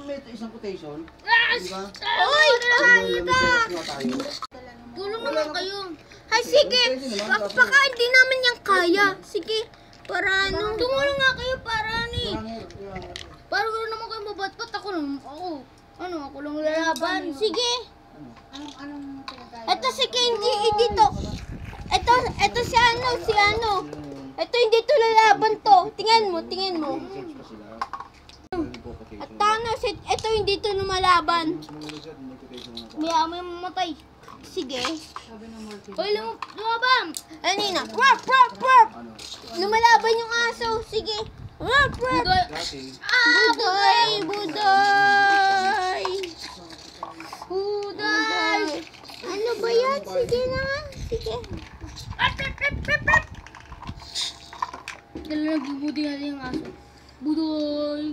may isang quotation. Di ba? Oy! Tulong naman kayo. Ay, sige. Baka hindi naman yan kaya. Sige. Para ano. Tumulong nga kayo para ano eh. Para wala naman kayo mabatpat. Ako lang lalaban. Sige. Anong pinagkaya? Ito si Kenji, dito. Ito si ano. Ito hindi to lalaban to. Tingnan mo. At ano, ito hindi to lumalaban. May mamatay. Sige. Hoy, lumabang! Anina. Lumalaban yung aso. Sige. Budoy. Buday. Ano ba yan? Sige na nga. Sige. Dala nagbubudi natin yung aso. Budoy.